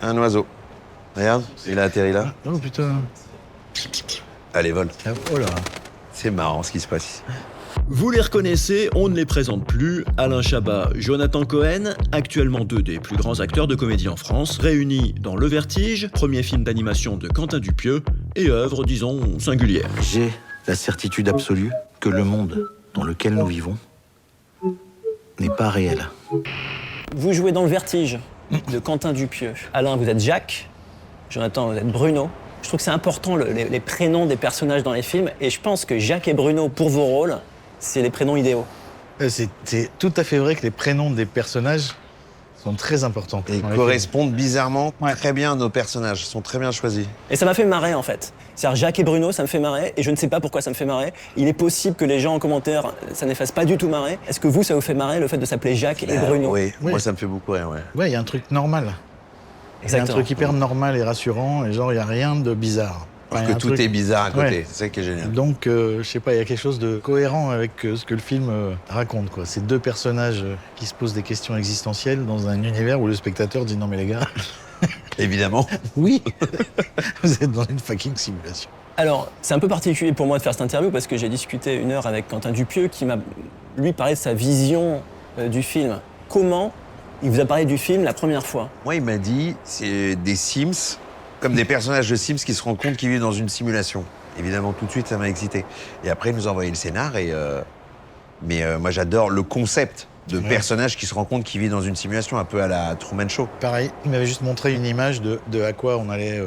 Un oiseau. Regarde, il a atterri là. Oh putain. Allez, vole. Oh là. C'est marrant ce qui se passe ici. Vous les reconnaissez, on ne les présente plus. Alain Chabat, Jonathan Cohen, actuellement deux des plus grands acteurs de comédie en France, réunis dans Le Vertige, premier film d'animation de Quentin Dupieux, et œuvre, disons, singulière. J'ai la certitude absolue que le monde dans lequel nous vivons n'est pas réel. Vous jouez dans Le Vertige de Quentin Dupieux. Alain, vous êtes Jacques. Jonathan, vous êtes Bruno. Je trouve que c'est important les prénoms des personnages dans les films. Et je pense que Jacques et Bruno, pour vos rôles, c'est les prénoms idéaux. C'est tout à fait vrai que les prénoms des personnages sont très importants. Et dans les correspondent bizarrement Ouais. très bien à nos personnages. Ils sont très bien choisis. Et ça m'a fait marrer, en fait. C'est-à-dire, Jacques et Bruno, ça me fait marrer. Et je ne sais pas pourquoi ça me fait marrer. Il est possible que les gens en commentaire, ça ne les fasse pas du tout marrer. Est-ce que vous, ça vous fait marrer, le fait de s'appeler Jacques et Bruno? Oui, Oui. moi ça me fait beaucoup rire, ouais. Ouais, il y a un truc normal. Il y a un truc hyper normal et rassurant, et genre, il n'y a rien de bizarre. Enfin, Parce il y a que un tout truc- est bizarre à côté. Ouais. C'est ça qui est génial. Donc, je sais pas, il y a quelque chose de cohérent avec ce que le film raconte, quoi. C'est deux personnages qui se posent des questions existentielles dans un univers où le spectateur dit non mais les gars, Évidemment. oui, vous êtes dans une fucking simulation. Alors, c'est un peu particulier pour moi de faire cette interview parce que j'ai discuté 1 heure avec Quentin Dupieux qui m'a, lui, parlé de sa vision du film. Comment il vous a parlé du film la première fois? Moi, il m'a dit, c'est des Sims, comme des personnages de Sims qui se rendent compte qu'ils vivent dans une simulation. Évidemment, tout de suite, ça m'a excité. Et après, il nous a envoyé le scénar mais moi, j'adore le concept de personnages qui se rendent compte qu'ils vivent dans une simulation, un peu à la Truman Show. Pareil, il m'avait juste montré une image de à quoi on allait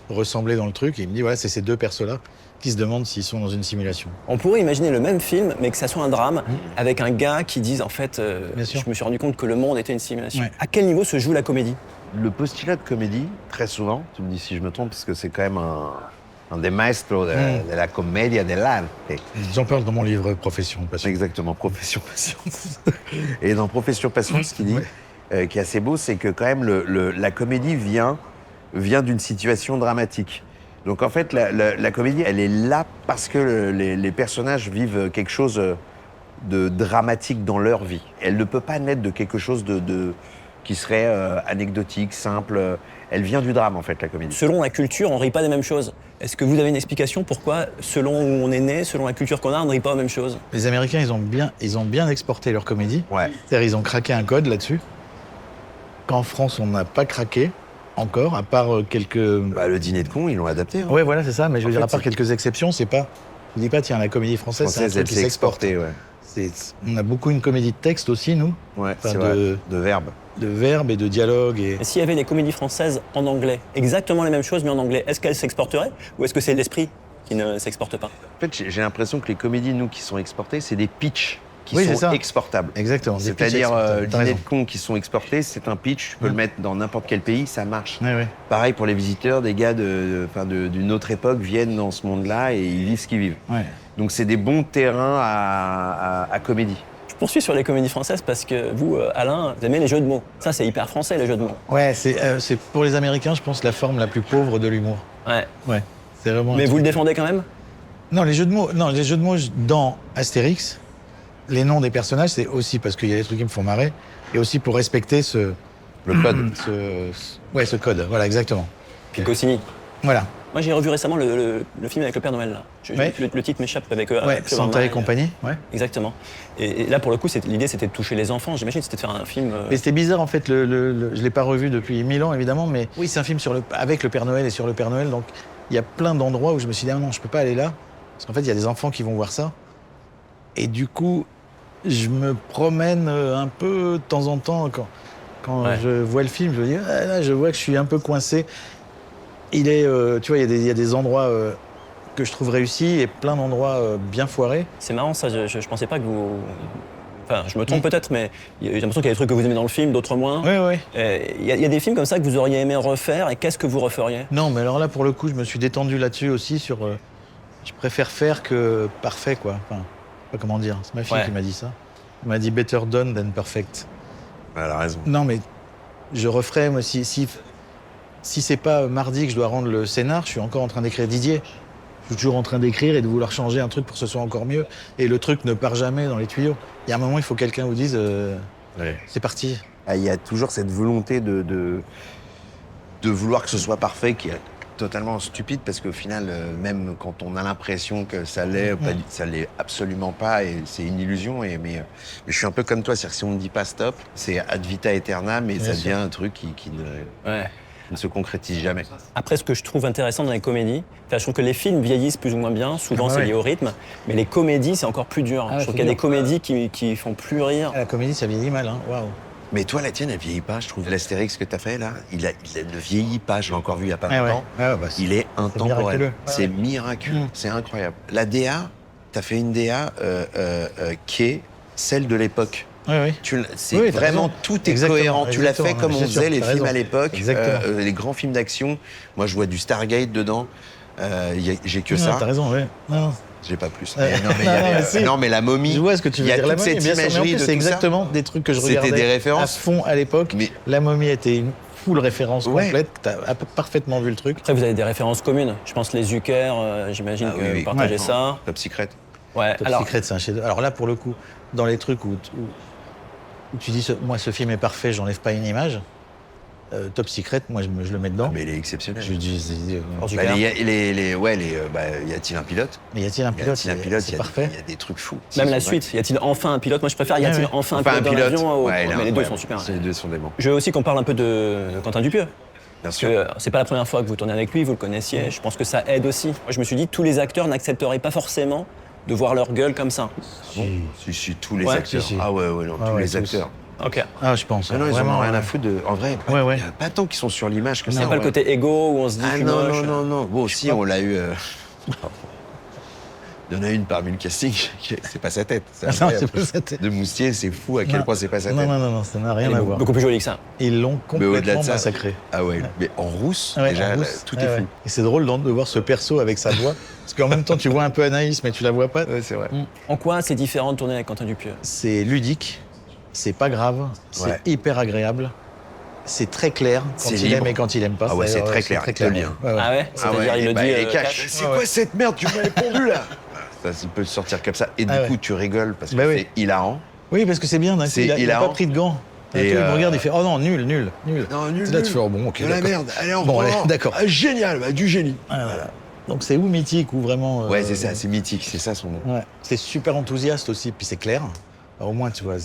ressembler dans le truc, et il me dit voilà, c'est ces deux persos-là qui se demandent s'ils sont dans une simulation. On pourrait imaginer le même film, mais que ça soit un drame, avec un gars qui dise en fait, Bien sûr. je me suis rendu compte que le monde était une simulation. Ouais. À quel niveau se joue la comédie? Le postulat de comédie, très souvent, tu me dis si je me trompe, parce que c'est quand même un des maestros de la comédia dell'arte. J'en parle dans mon livre Profession Passion. Exactement, Profession Passion. Et dans Profession Passion, ce qu'il dit, qui est assez beau, c'est que quand même la comédie vient d'une situation dramatique. Donc en fait, la comédie, elle est là parce que les personnages vivent quelque chose de dramatique dans leur vie. Elle ne peut pas naître de quelque chose qui serait anecdotique, simple. Elle vient du drame, en fait, la comédie. Selon la culture, on ne rit pas des mêmes choses. Est-ce que vous avez une explication pourquoi, selon où on est né, selon la culture qu'on a, on ne rit pas aux mêmes choses? Les Américains, ils ont bien exporté leur comédie. Ouais. C'est-à-dire, ils ont craqué un code là-dessus. Qu'en France, on n'a pas craqué encore, à part quelques. Bah, le dîner de cons, ils l'ont adapté. Hein. Ouais, voilà, c'est ça. Mais je veux En dire, fait, à part c'est- quelques exceptions, c'est pas. Je dis pas, tiens, la comédie française, c'est un Française, truc elle qui s'est s'exporte. exportée, ouais. On a beaucoup une comédie de texte aussi, nous, Ouais, Enfin, c'est vrai. de- De verbes. de verbes et de dialogues. Et... Et s'il y avait des comédies françaises en anglais, exactement les mêmes choses mais en anglais, est-ce qu'elles s'exporteraient ou est-ce que c'est l'esprit qui ne s'exporte pas? En fait, j'ai l'impression que les comédies, nous, qui sont exportées, c'est des pitchs qui Oui, c'est sont ça. exportables. Exactement. des pitchs C'est-à-dire, exportables. T'as dîner raison. de cons qui sont exportés, c'est un pitch, tu peux le mettre dans n'importe quel pays, ça marche. Ouais, ouais. Pareil pour les visiteurs, des gars d'une autre époque viennent dans ce monde-là et ils vivent ce qu'ils vivent. Ouais. Donc c'est des bons terrains à comédie. Je poursuis sur les comédies françaises parce que vous, Alain, vous aimez les jeux de mots. Ça, c'est hyper français, les jeux de mots. Ouais, c'est pour les Américains, je pense, la forme la plus pauvre de l'humour. Ouais. Ouais. C'est vraiment. Mais un vous le truc. défendez quand même? Non, les jeux de mots. Non, les jeux de mots dans Astérix, les noms des personnages, c'est aussi parce qu'il y a des trucs qui me font marrer, et aussi pour respecter ce Le code. ce code. Voilà, exactement. Puis Goscinny. Voilà. Moi, j'ai revu récemment le film avec le Père Noël, là. Ouais. Le titre m'échappe avec... Ouais, avec Santa et Marie. compagnie. Ouais. Exactement. Et là, pour le coup, l'idée, c'était de toucher les enfants. J'imagine que c'était de faire un film... Mais c'était bizarre en fait, je l'ai pas revu depuis 1000 ans évidemment, mais oui, c'est un film avec le Père Noël et sur le Père Noël, donc il y a plein d'endroits où je me suis dit ah non, je peux pas aller là, parce qu'en fait il y a des enfants qui vont voir ça, et du coup je me promène un peu de temps en temps quand Ouais. je vois le film, je me dis ah, là je vois que je suis un peu coincé. Tu vois, il y a des endroits que je trouve réussis et plein d'endroits bien foirés. C'est marrant, ça. Je pensais pas que vous... Enfin, je me trompe peut-être, mais j'ai l'impression qu'il y a des trucs que vous aimez dans le film, d'autres moins. Oui, oui. Il y a des films comme ça que vous auriez aimé refaire, et qu'est-ce que vous referiez? Non, mais alors là, pour le coup, je me suis détendu là-dessus aussi sur... je préfère faire que parfait, quoi. Enfin, je sais pas comment dire. C'est ma fille Ouais. qui m'a dit ça. Elle m'a dit « better done than perfect Elle a raison. ». Non, mais je referais, moi, si c'est pas mardi que je dois rendre le scénar, je suis encore en train d'écrire Didier. Je suis toujours en train d'écrire et de vouloir changer un truc pour que ce soit encore mieux. Et le truc ne part jamais dans les tuyaux. Il y a un moment, il faut que quelqu'un vous dise Ouais. c'est parti ». Ah, il y a toujours cette volonté de vouloir que ce soit parfait, qui est totalement stupide, parce qu'au final, même quand on a l'impression que ça l'est, ça l'est absolument pas, et c'est une illusion. Mais je suis un peu comme toi, c'est-à-dire que si on ne dit pas stop, c'est ad vita aeternam, et ça devient un truc qui ne se concrétise jamais. Après, ce que je trouve intéressant dans les comédies, je trouve que les films vieillissent plus ou moins bien, souvent c'est lié au rythme, mais les comédies, c'est encore plus dur. Je trouve qu'il y a des comédies qui font plus rire. La comédie, ça vieillit mal, hein. Waouh. Mais toi, la tienne, elle vieillit pas, je trouve. L'Astérix que t'as fait, là, il ne vieillit pas. Je l'ai encore vu il y a pas longtemps. Il est intemporel. C'est miraculeux. C'est incroyable. La DA, t'as fait une DA qui est celle de l'époque. C'est vraiment, tout est cohérent. Tu l'as fait comme on faisait les films à l'époque, les grands films d'action. Moi, je vois du Stargate dedans. J'ai que ça. T'as raison, ouais. Non. J'ai pas plus. Non, mais la momie. Je vois ce que tu veux dire. Il y a toute cette imagerie de tout ça. C'est exactement des trucs que je regardais des références. à fond à l'époque. Mais la momie était une full référence complète. T'as parfaitement vu le truc. Après, vous avez des références communes. Je pense les Zucker, j'imagine que vous partagez ça. Top Secret. Ouais. Top Secret, c'est un chef-d'œuvre. Alors là, pour le coup, dans les trucs où tu dis, moi, ce film est parfait, j'enlève pas une image. Top Secret, moi je le mets dedans. Mais il est exceptionnel. Je dis, y a-t-il un pilote? Mais y a-t-il un pilote? C'est parfait. Il y a des trucs fous. Même la suite, y a-t-il enfin un pilote? Moi je préfère y a-t-il enfin un pilote dans l'avion? Mais les deux sont super. Les deux sont déments. Je veux aussi qu'on parle un peu de Quentin Dupieux. Bien sûr. C'est pas la première fois que vous tournez avec lui, vous le connaissiez. Je pense que ça aide aussi. Moi je me suis dit, tous les acteurs n'accepteraient pas forcément de voir leur gueule comme ça. Si, tous les acteurs. Ah ouais, tous les acteurs. Ok. Ah, je pense. Non, ils en ont rien à foutre de. En vrai, il n'y a pas tant qu'ils sont sur l'image que ça. C'est pas le côté égo où on se dit. Ah non. Bon, aussi, on l'a eu. Il y en a une parmi le casting, c'est pas sa tête. C'est pas sa tête. De Moustier, c'est fou à quel point c'est pas sa tête. Non, ça n'a rien à voir. Beaucoup plus joli que ça. Ils l'ont complètement massacré. Ah ouais, mais en rousse, déjà, tout est fou. Et c'est drôle de voir ce perso avec sa voix. Parce qu'en même temps, tu vois un peu Anaïs, mais tu la vois pas. Ouais, c'est vrai. En quoi c'est différent de tourner avec Quentin Dupieux? C'est ludique. C'est pas grave, c'est hyper agréable, c'est très clair quand il aime et quand il aime pas. Ah ouais, c'est très clair, très bien. Ah ouais? C'est-à-dire, il le dit. C'est quoi cette merde? Tu m'as répondu là? Ça peut sortir comme ça. Et du coup, tu rigoles parce que c'est hilarant. Oui, parce que c'est bien, il n'a pas pris de gants. Et il me regarde, il fait oh non, nul. Non, nul. Là, tu fais oh, bon, ok. De la merde, allez, on bon, d'accord. Génial, du génie. Voilà. Donc c'est ou mythique ou vraiment. Ouais, c'est ça, c'est mythique, c'est ça son nom. Ouais. C'est super enthousiaste aussi, puis c'est clair. Alors, au moins, tu vois,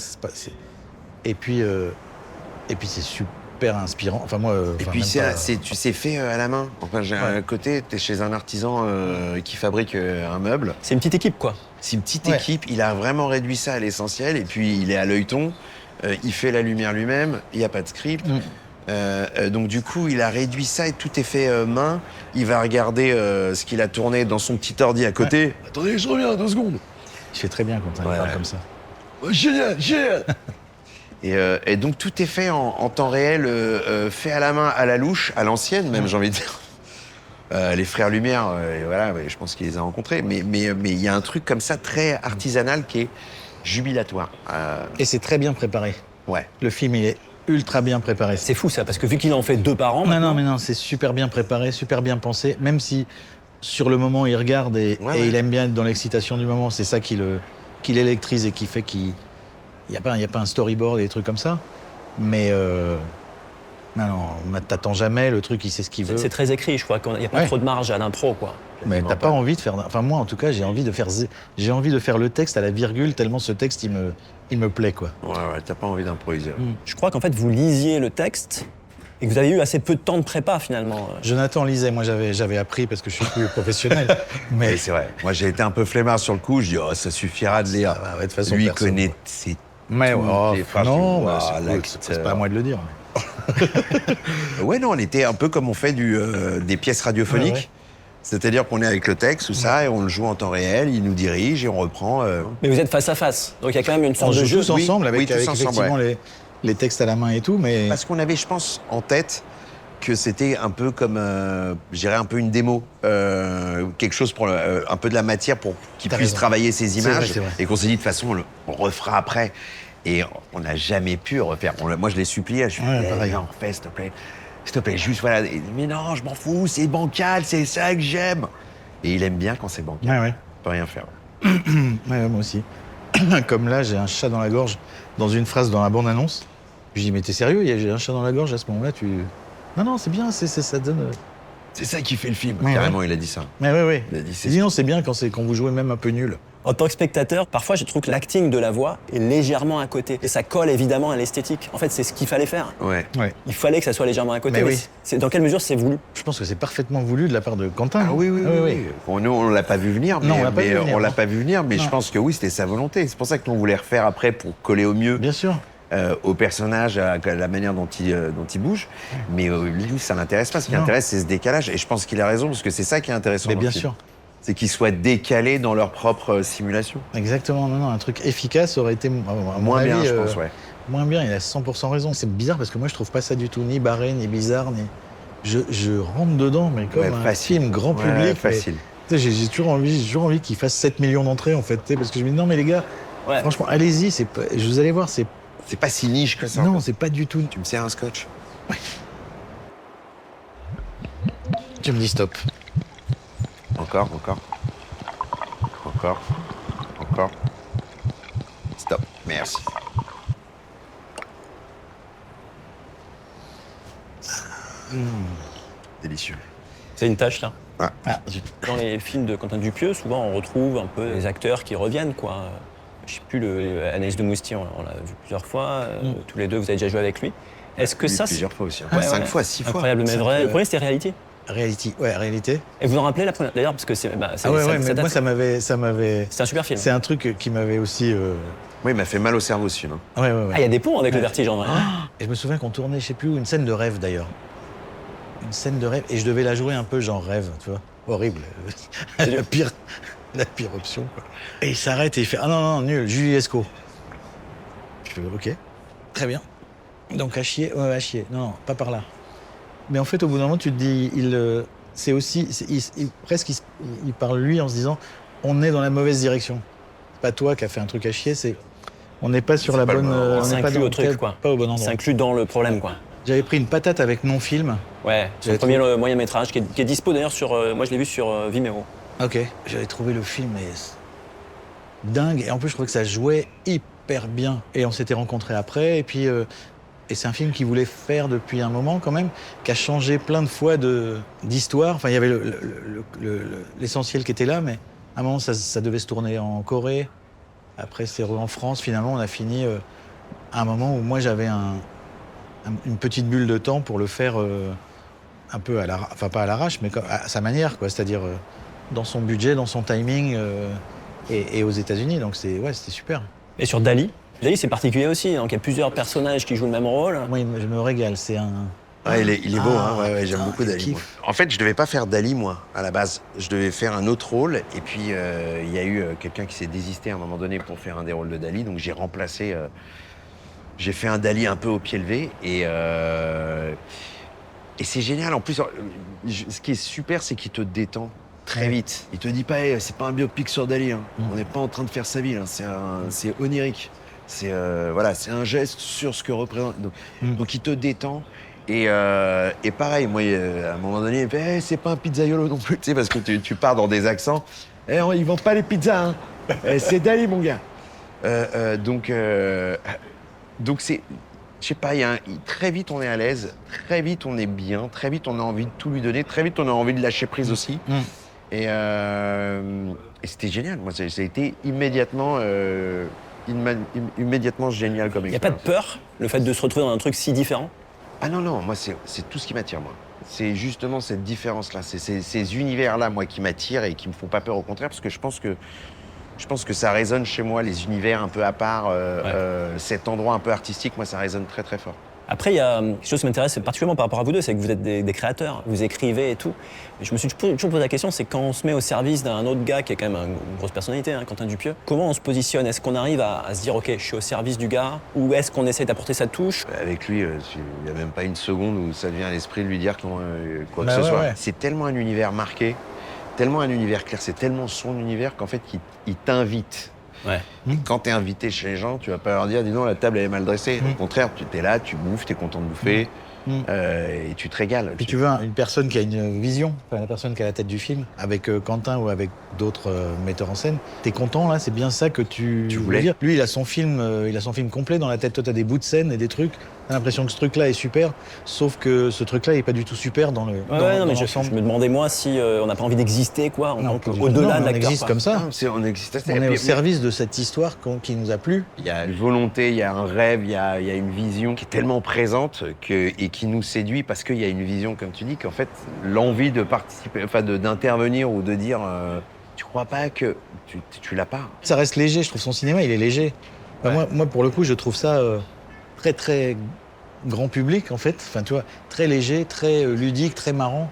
et puis c'est super inspirant. Enfin moi. Et puis tu sais fait à la main. Enfin, j'ai un côté, t'es chez un artisan qui fabrique un meuble. C'est une petite équipe, quoi. C'est une petite équipe. Il a vraiment réduit ça à l'essentiel. Et puis il est à l'œilleton. Il fait la lumière lui-même. Il n'y a pas de script. Donc du coup, il a réduit ça et tout est fait main. Il va regarder ce qu'il a tourné dans son petit ordi à côté. Ouais. Attendez, je reviens 2 secondes. Il fait très bien quand il parle comme ça. Génial. Et donc tout est fait en temps réel, fait à la main, à la louche, à l'ancienne même, j'ai envie de dire. Les frères Lumière, je pense qu'il les a rencontrés. Mais il y a un truc comme ça très artisanal qui est jubilatoire. Et c'est très bien préparé. Ouais. Le film, il est ultra bien préparé. C'est fou ça, parce que vu qu'il en fait 2 par an. Non, c'est super bien préparé, super bien pensé. Même si sur le moment il regarde et il aime bien être dans l'excitation du moment, c'est ça qui l'électrise et qui fait qu'il n'y a pas un storyboard et des trucs comme ça. Mais non, t'attends jamais, le truc il sait ce qu'il veut. C'est très écrit, je crois qu'il n'y a pas trop de marge à l'impro, quoi. Mais t'as pas envie de faire. Enfin moi en tout cas j'ai envie de faire le texte à la virgule tellement ce texte il me plaît quoi. Ouais, t'as pas envie d'improviser. Je crois qu'en fait vous lisiez le texte et que vous avez eu assez peu de temps de prépa finalement. Jonathan lisait, moi j'avais appris parce que je suis plus professionnel. Mais c'est vrai. Moi j'ai été un peu flemmard sur le coup, je dis ça suffira de lire. De toute façon, lui il connaît ses. Mais c'est pas à moi de le dire. Ouais non, on était un peu comme on fait des pièces radiophoniques. Ouais. C'est-à-dire qu'on est avec le texte, tout ça, et on le joue en temps réel, il nous dirige et on reprend. Mais vous êtes face à face, donc il y a quand même une sorte de jeu. Tous ensemble, avec effectivement les textes à la main et tout, mais... Parce qu'on avait, je pense, en tête que c'était un peu comme, je dirais, un peu une démo. Quelque chose pour un peu de la matière pour qu'il puisse travailler ses images. C'est vrai. Et qu'on s'est dit, de toute façon, on refera après. Et on n'a jamais pu refaire. Moi, je l'ai supplié, je suis dit, on refait, s'il te plaît. S'il te plaît, juste voilà. Mais non, je m'en fous, c'est bancal, c'est ça que j'aime. Et il aime bien quand c'est bancal. Ouais. On peut rien faire. Ouais, moi aussi. Comme là, j'ai un chat dans la gorge dans une phrase dans la bande-annonce. Je dis, mais t'es sérieux, j'ai un chat dans la gorge à ce moment-là, Non, c'est bien, ça donne. C'est ça qui fait le film. Ouais, Carrément, il a dit ça. Mais oui. Il a dit, Il dit non, c'est bien quand vous jouez même un peu nul. En tant que spectateur, parfois je trouve que l'acting de la voix est légèrement à côté. Et ça colle évidemment à l'esthétique. En fait, c'est ce qu'il fallait faire. Ouais. Il fallait que ça soit légèrement à côté. Mais oui. Dans quelle mesure c'est voulu? Je pense que c'est parfaitement voulu de la part de Quentin. Ah oui. Bon, nous, on l'a pas vu venir, mais, Non, on l'a pas vu venir, on l'a non. pas vu venir, mais Non. je pense que oui, c'était sa volonté. C'est pour ça que nous, on voulait refaire après pour coller au mieux Bien sûr. au personnage, à la manière dont il bouge. Mais lui, ça l'intéresse pas. Ce qui Non. l'intéresse, c'est ce décalage. Et je pense qu'il a raison, parce que c'est ça qui est intéressant. Mais dans bien le film. sûr. C'est qu'ils soient décalés dans leur propre simulation. Exactement. Non, un truc efficace aurait été, à mon Moins avis, bien, je pense, ouais. Moins bien, il a 100% raison. C'est bizarre parce que moi, je trouve pas ça du tout ni barré, ni bizarre, ni. Je rentre dedans, mais comme Ouais, un facile. film grand Ouais, public. facile. Mais, tu sais, j'ai toujours envie qu'il fasse 7 millions d'entrées, en fait. Tu sais, parce que je me dis, non, mais les gars, Ouais. franchement, allez-y. Vous allez voir, c'est. C'est pas si niche que ça. Non, en fait. c'est pas du tout. Tu me sers un scotch? Tu me dis stop. Encore. Stop. Merci. Délicieux. C'est une tâche là. Ah, Dans les films de Quentin Dupieux, souvent on retrouve un peu les acteurs qui reviennent, quoi. Je sais plus, Anaïs de Moustier, on l'a vu plusieurs fois. Tous les deux, vous avez déjà joué avec lui. Est-ce que Oui, ça, plusieurs fois aussi. Ouais, 5 ouais. fois, 6 fois. Incroyable mais vrai. Le premier, c'était Reality. réalité. Et vous en rappelez la première, d'ailleurs, parce que c'est. Ah ouais, mais moi, ça m'avait. C'est un super film. C'est un truc qui m'avait aussi. Oui, il m'a fait mal au cerveau, ce film. Hein. Ouais. Ah, il y a des ponts avec le vertige en vrai. Et je me souviens qu'on tournait, je sais plus où, une scène de rêve d'ailleurs. Une scène de rêve. Et je devais la jouer un peu genre rêve, tu vois. Horrible. la pire option, quoi. Et il s'arrête et il fait ah non, nul, Julie Lescaut. Je fais ok, très bien. Donc à chier, ouais, à chier. Non, pas par là. Mais en fait, au bout d'un moment, tu te dis, il parle lui en se disant, on est dans la mauvaise direction. C'est pas toi qui as fait un truc à chier, on n'est pas sur C'est la pas le bonne. bon endroit. On C'est n'est pas inclus dans au truc, quoi. Pas au bon C'est endroit. inclus dans le problème, quoi. J'avais pris une patate avec non-film. Ouais, son J'avais premier moyen métrage qui est dispo d'ailleurs sur. Moi, je l'ai vu sur Vimeo. Ok. J'avais trouvé le film dingue. Et en plus, je trouvais que ça jouait hyper bien. Et on s'était rencontrés après. Et puis, et c'est un film qu'il voulait faire depuis un moment quand même, qui a changé plein de fois d'histoire. Enfin, il y avait l'essentiel qui était là, mais à un moment, ça devait se tourner en Corée. Après, c'est en France. Finalement, on a fini à un moment où moi, j'avais une petite bulle de temps pour le faire un peu enfin pas à l'arrache, mais à sa manière, quoi. C'est-à-dire dans son budget, dans son timing et aux États-Unis. Donc c'était super. Et sur Dali, c'est particulier aussi. Donc il y a plusieurs personnages qui jouent le même rôle. Moi, je me régale. C'est un. Ah, il est beau, hein. Ouais, j'aime putain, beaucoup je Dali. moi. kiffe. En fait, je devais pas faire Dali, moi, à la base. Je devais faire un autre rôle. Et puis, il y a eu quelqu'un qui s'est désisté à un moment donné pour faire un des rôles de Dali. Donc, j'ai remplacé. J'ai fait un Dali un peu au pied levé. Et c'est génial. En plus, ce qui est super, c'est qu'il te détend très vite. Il te dit pas, hey, c'est pas un biopic sur Dali. Hein. On n'est pas en train de faire sa vie. Là. C'est onirique. C'est un geste sur ce que représente. Donc il te détend. Et pareil, moi, à un moment donné, il me fait hey, c'est pas un pizzaiolo non plus, tu sais, parce que tu pars dans des accents. Eh, ils vendent pas les pizzas, hein. C'est Dali, mon gars. Donc c'est, je sais pas, très vite on est à l'aise, très vite on est bien, très vite on a envie de tout lui donner, très vite on a envie de lâcher prise aussi. Et c'était génial. Moi, ça a été immédiatement génial comme Il n'y a pas de expérience. peur, le fait de se retrouver dans un truc si différent? Ah non, moi, c'est tout ce qui m'attire, moi. C'est justement cette différence-là, c'est ces univers-là, moi, qui m'attirent et qui me font pas peur, au contraire, parce que je pense que ça résonne chez moi, les univers un peu à part, cet endroit un peu artistique, moi, ça résonne très, très fort. Après, il y a quelque chose qui m'intéresse particulièrement par rapport à vous deux, c'est que vous êtes des créateurs, vous écrivez et tout. Et je me suis toujours posé la question, c'est quand on se met au service d'un autre gars qui est quand même une grosse personnalité, hein, Quentin Dupieux, comment on se positionne? Est-ce qu'on arrive à se dire, ok, je suis au service du gars? Ou est-ce qu'on essaie d'apporter sa touche? Avec lui, il n'y a même pas une seconde où ça vient à l'esprit de lui dire quoi que Bah ce ouais, soit. ouais. C'est tellement un univers marqué, tellement un univers clair, c'est tellement son univers qu'en fait, il t'invite. Ouais. Et quand t'es invité chez les gens, tu vas pas leur dire, dis donc, la table elle est mal dressée. Au contraire, tu es là, tu bouffes, t'es content de bouffer, et tu te régales. Puis tu veux une personne qui a une vision, enfin, la personne qui a la tête du film, avec Quentin ou avec d'autres metteurs en scène. T'es content là, c'est bien ça que tu voulais. veux dire. Lui, il a son film complet dans la tête. Toi, t'as des bouts de scène et des trucs. T'as l'impression que ce truc-là est super, sauf que ce truc-là est pas du tout super dans le Non, mais je l'ensemble. me demandais, moi, si on n'a pas envie d'exister, quoi, Non, pas du tout. au-delà Non, de on l'acteur. existe quoi. comme ça. On existe assez. On Et est au puis, service de cette histoire qui nous a plu. il y a une volonté, il y a un rêve, il y a une vision qui est tellement présente et qui nous séduit parce qu'il y a une vision, comme tu dis, qu'en fait, l'envie de participer, enfin d'intervenir ou de dire tu crois pas que tu l'as pas. Ça reste léger, je trouve son cinéma, il est léger. Enfin, moi, pour le coup, je trouve ça très, très grand public, en fait. Enfin, tu vois, très léger, très ludique, très marrant.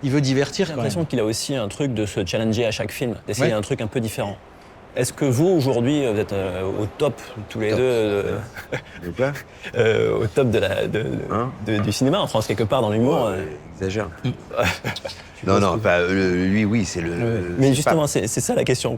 Il veut divertir, J'ai quand l'impression même. qu'il a aussi un truc de se challenger à chaque film, d'essayer Ouais. un truc un peu différent. Est-ce que vous, aujourd'hui, vous êtes au top, tous les Top. deux, Et quoi au top Hein du cinéma en France, quelque part dans l'humour Exagère. Non, enfin, lui, oui, c'est le. Mais c'est justement, c'est ça la question.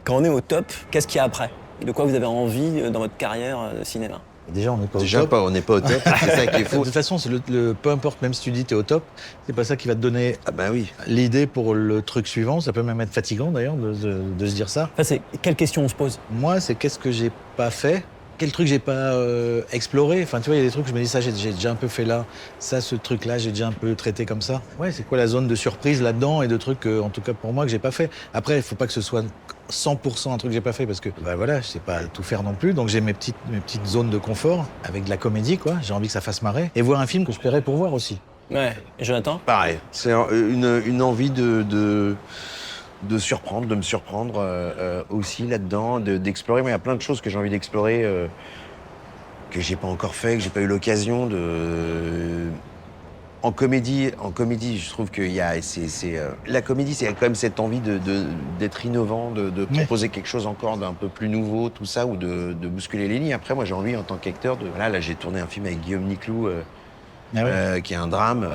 Quand on est au top, qu'est-ce qu'il y a après? De quoi vous avez envie dans votre carrière de cinéma? Déjà, on n'est pas au Déjà, top. on n'est pas au top, c'est ça qui est De faux. toute façon, c'est peu importe, même si tu dis t'es au top, c'est pas ça qui va te donner Ah bah oui. l'idée pour le truc suivant. Ça peut même être fatigant, d'ailleurs, de se dire ça. Enfin, c'est quelle question on se pose? Moi, c'est qu'est-ce que j'ai pas fait, quel truc j'ai pas exploré. Enfin, tu vois, il y a des trucs que je me dis, ça, j'ai déjà un peu fait là. Ça, ce truc-là, j'ai déjà un peu traité comme ça. Ouais, c'est quoi la zone de surprise là-dedans et de trucs, en tout cas pour moi, que j'ai pas fait. Après, il faut pas que ce soit 100% un truc que j'ai pas fait parce que, bah voilà, je sais pas tout faire non plus. Donc j'ai mes petites zones de confort avec de la comédie, quoi. J'ai envie que ça fasse marrer. Et voir un film que je paierais pour voir aussi. Ouais. Et Jonathan? Pareil. C'est une envie de surprendre, de me surprendre aussi là-dedans, d'explorer. Mais il y a plein de choses que j'ai envie d'explorer que j'ai pas encore fait, que j'ai pas eu l'occasion de. En comédie, je trouve qu'il y a, la comédie, c'est quand même cette envie d'être innovant, de proposer quelque chose encore d'un peu plus nouveau, tout ça, ou de bousculer les lignes. Après, moi, j'ai envie, en tant qu'acteur, là, j'ai tourné un film avec Guillaume Niclou, Ah ouais. qui est un drame.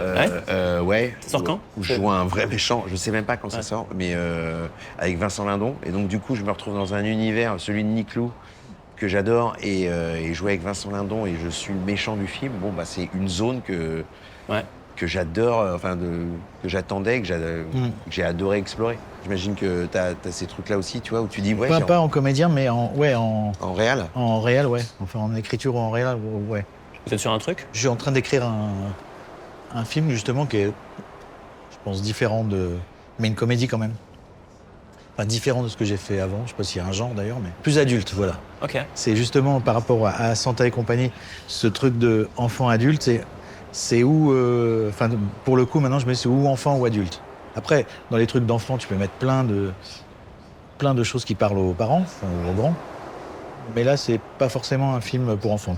Ouais. Ça sort quand? Où je joue un vrai méchant. Je sais même pas quand ça sort, mais avec Vincent Lindon. Et donc, du coup, je me retrouve dans un univers, celui de Niclou, que j'adore, et jouer avec Vincent Lindon, et je suis le méchant du film. Bon, bah, c'est une zone que j'adore, que j'attendais, que j'ai adoré explorer. J'imagine que t'as ces trucs-là aussi, tu vois, où tu dis, ouais, Pas en comédien, mais en réel. en réel, ouais. Enfin, en écriture ou en réel, ouais. Vous êtes sur un truc? Je suis en train d'écrire un film, justement, qui est, je pense, différent mais une comédie quand même. Enfin, différent de ce que j'ai fait avant. Je sais pas s'il y a un genre d'ailleurs, mais plus adulte, voilà. Ok. C'est justement par rapport à Santa et compagnie, ce truc de enfant-adulte, c'est où, enfin, pour le coup, maintenant, je mets c'est ou enfant ou adulte. Après, dans les trucs d'enfant, tu peux mettre plein de choses qui parlent aux parents, enfin, aux grands. Mais là, c'est pas forcément un film pour enfants.